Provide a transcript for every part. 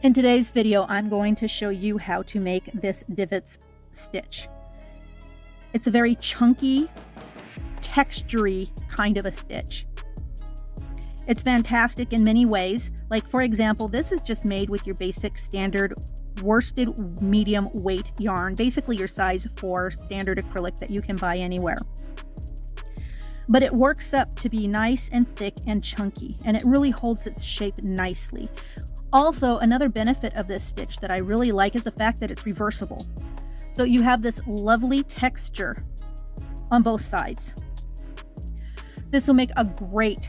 In today's video, I'm going to show you how to make this divots stitch. It's a very chunky, textury kind of a stitch. It's fantastic in many ways. Like, for example, this is just made with your basic standard worsted medium weight yarn, basically your size 4 standard acrylic that you can buy anywhere. But it works up to be nice and thick and chunky, and it really holds its shape nicely. Also, another benefit of this stitch that I really like is the fact that it's reversible. So you have this lovely texture on both sides. This will make a great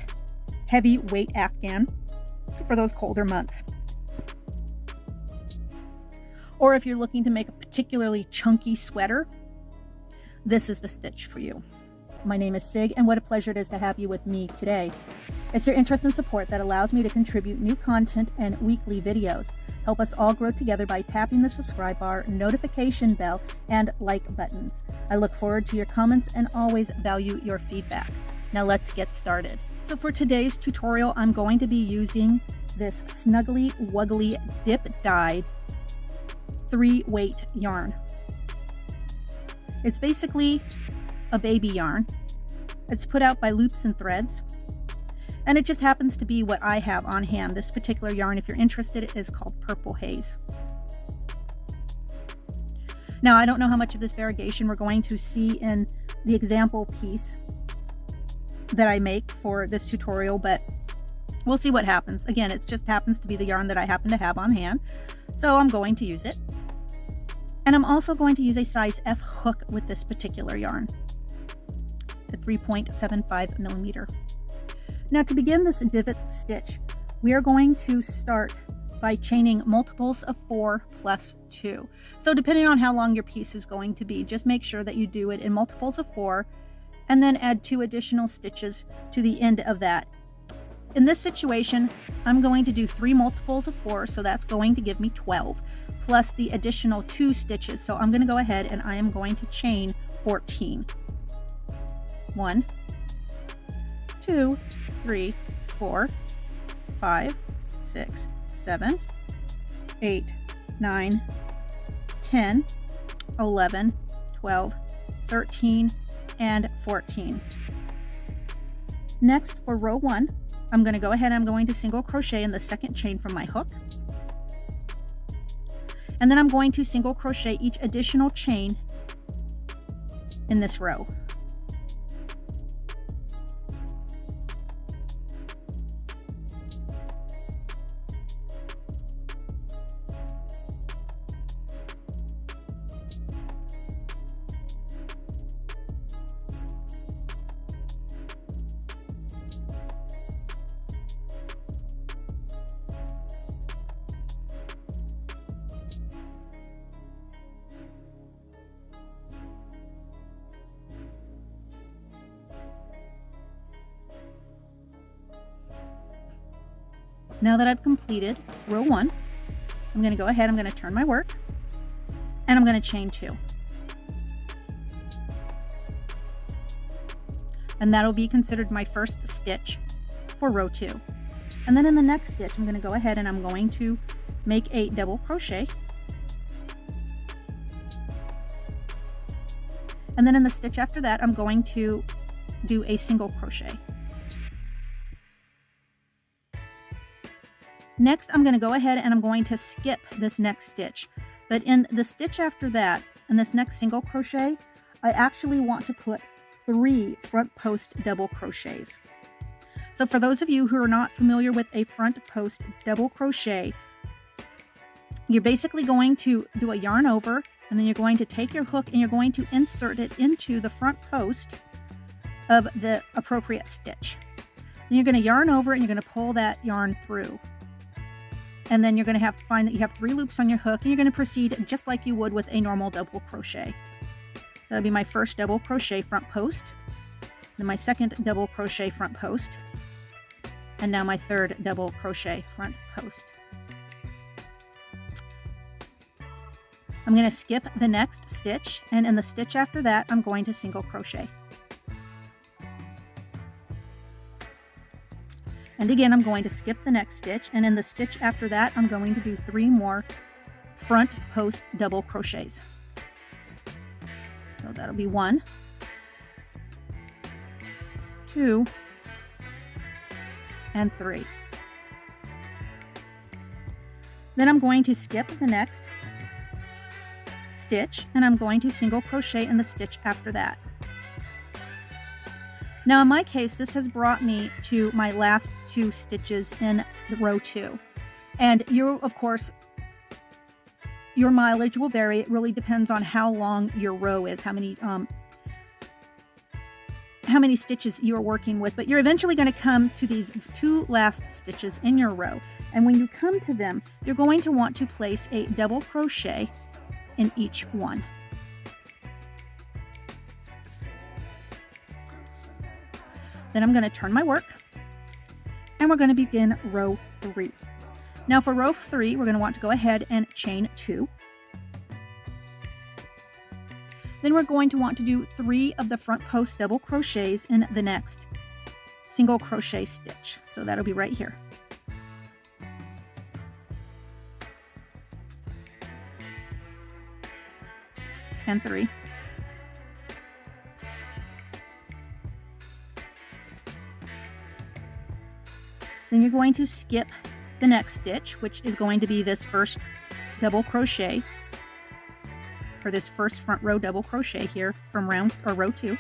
heavyweight afghan for those colder months. Or if you're looking to make a particularly chunky sweater, this is the stitch for you. My name is Sig, and what a pleasure it is to have you with me today. It's your interest and support that allows me to contribute new content and weekly videos. Help us all grow together by tapping the subscribe bar, notification bell, and like buttons. I look forward to your comments and always value your feedback. Now let's get started. So for today's tutorial, I'm going to be using this Snuggly Wuggly dip dyed 3-weight yarn. It's basically a baby yarn. It's put out by Loops and Threads, and it just happens to be what I have on hand. This particular yarn, if you're interested, is called Purple Haze. Now, I don't know how much of this variegation we're going to see in the example piece that I make for this tutorial, but we'll see what happens. Again, it just happens to be the yarn that I happen to have on hand, so I'm going to use it. And I'm also going to use a size F hook with this particular yarn, the 3.75 millimeter. Now, to begin this divot stitch, we are going to start by chaining multiples of 4 plus 2. So depending on how long your piece is going to be, just make sure that you do it in multiples of 4 and then add 2 additional stitches to the end of that. In this situation, I'm going to do 3 multiples of 4, so that's going to give me 12, plus the additional 2 stitches. So I'm going to go ahead and I am going to chain 14. 1, 2, 3, 4, 5, 6, 7, 8, 9, 10, 11, 12, 13, and 14. Next, for row 1, I'm going to go ahead and I'm going to single crochet in the second chain from my hook. And then I'm going to single crochet each additional chain in this row. Now that I've completed row 1, I'm going to go ahead, I'm going to turn my work, and I'm going to chain 2. And that'll be considered my first stitch for row 2. And then in the next stitch, I'm going to go ahead and I'm going to make a double crochet. And then in the stitch after that, I'm going to do a single crochet. Next, I'm going to go ahead and I'm going to skip this next stitch. But in the stitch after that, in this next single crochet, I actually want to put 3 front post double crochets. So for those of you who are not familiar with a front post double crochet, you're basically going to do a yarn over, and then you're going to take your hook and you're going to insert it into the front post of the appropriate stitch. Then you're going to yarn over and you're going to pull that yarn through. And then you're going to find that you have 3 loops on your hook, and you're going to proceed just like you would with a normal double crochet. That'll be my first double crochet front post, then my second double crochet front post, and now my third double crochet front post. I'm going to skip the next stitch, and in the stitch after that, I'm going to single crochet. And again, I'm going to skip the next stitch, and in the stitch after that, I'm going to do 3 more front post double crochets. So that'll be 1, 2, and 3. Then I'm going to skip the next stitch, and I'm going to single crochet in the stitch after that. Now in my case, this has brought me to my last 2 stitches in the row 2. And of course, your mileage will vary. It really depends on how long your row is, how many stitches you're working with, but you're eventually going to come to these 2 last stitches in your row. And when you come to them, you're going to want to place a double crochet in each one. Then I'm going to turn my work, and we're going to begin row 3. Now for row 3, we're going to want to go ahead and chain 2. Then we're going to want to do 3 of the front post double crochets in the next single crochet stitch. So that'll be right here. And 3. Then you're going to skip the next stitch, which is going to be this first double crochet, or this first front row double crochet here from row 2.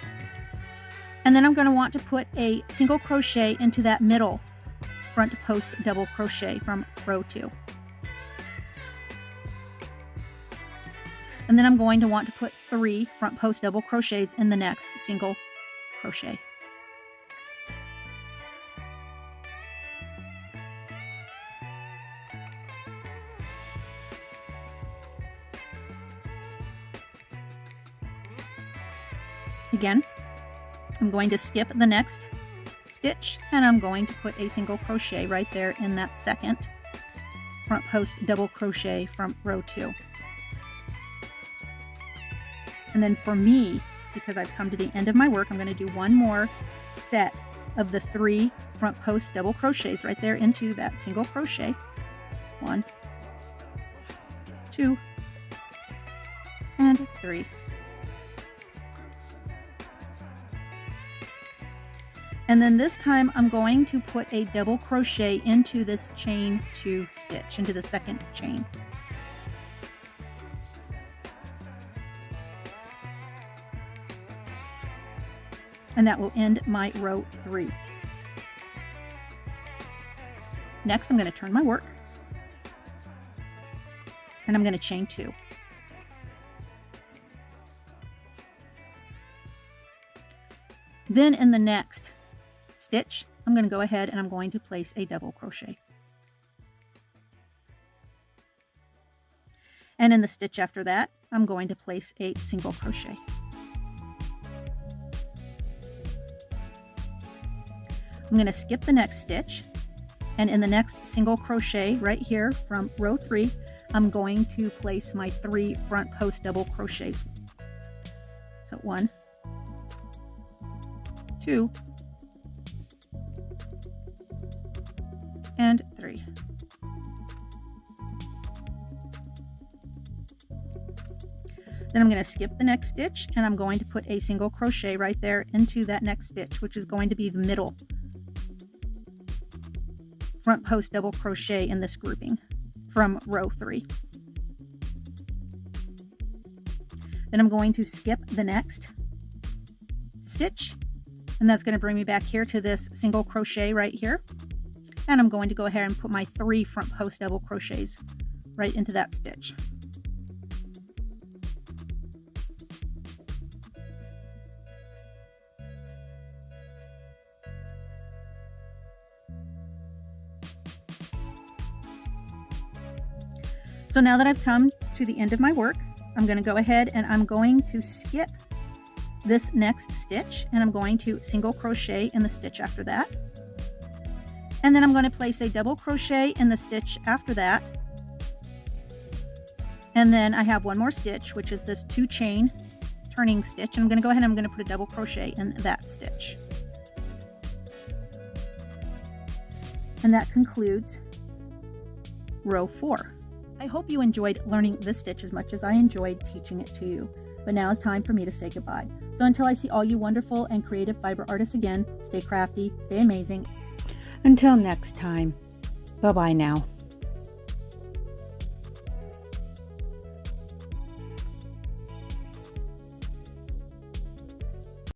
And then I'm going to want to put a single crochet into that middle front post double crochet from row 2. And then I'm going to want to put 3 front post double crochets in the next single crochet. Again, I'm going to skip the next stitch, and I'm going to put a single crochet right there in that second front post double crochet from row 2. And then for me, because I've come to the end of my work, I'm going to do 1 more set of the 3 front post double crochets right there into that single crochet. 1, 2, and 3. And then this time I'm going to put a double crochet into this chain 2 stitch, into the second chain. And that will end my row 3. Next, I'm going to turn my work, and I'm going to chain 2. Then in the next stitch, I'm going to go ahead and I'm going to place a double crochet. And in the stitch after that, I'm going to place a single crochet. I'm going to skip the next stitch, and in the next single crochet right here from row 3, I'm going to place my 3 front post double crochets. So 1, 2, and 3. Then I'm going to skip the next stitch, and I'm going to put a single crochet right there into that next stitch, which is going to be the middle front post double crochet in this grouping from row 3. Then I'm going to skip the next stitch, and that's going to bring me back here to this single crochet right here. And I'm going to go ahead and put my 3 front post double crochets right into that stitch. So now that I've come to the end of my work, I'm going to go ahead and I'm going to skip this next stitch, and I'm going to single crochet in the stitch after that. And then I'm going to place a double crochet in the stitch after that. And then I have 1 more stitch, which is this 2 chain turning stitch. And I'm going to go ahead and I'm going to put a double crochet in that stitch. And that concludes row 4. I hope you enjoyed learning this stitch as much as I enjoyed teaching it to you. But now it's time for me to say goodbye. So until I see all you wonderful and creative fiber artists again, stay crafty, stay amazing. Until next time, bye-bye now.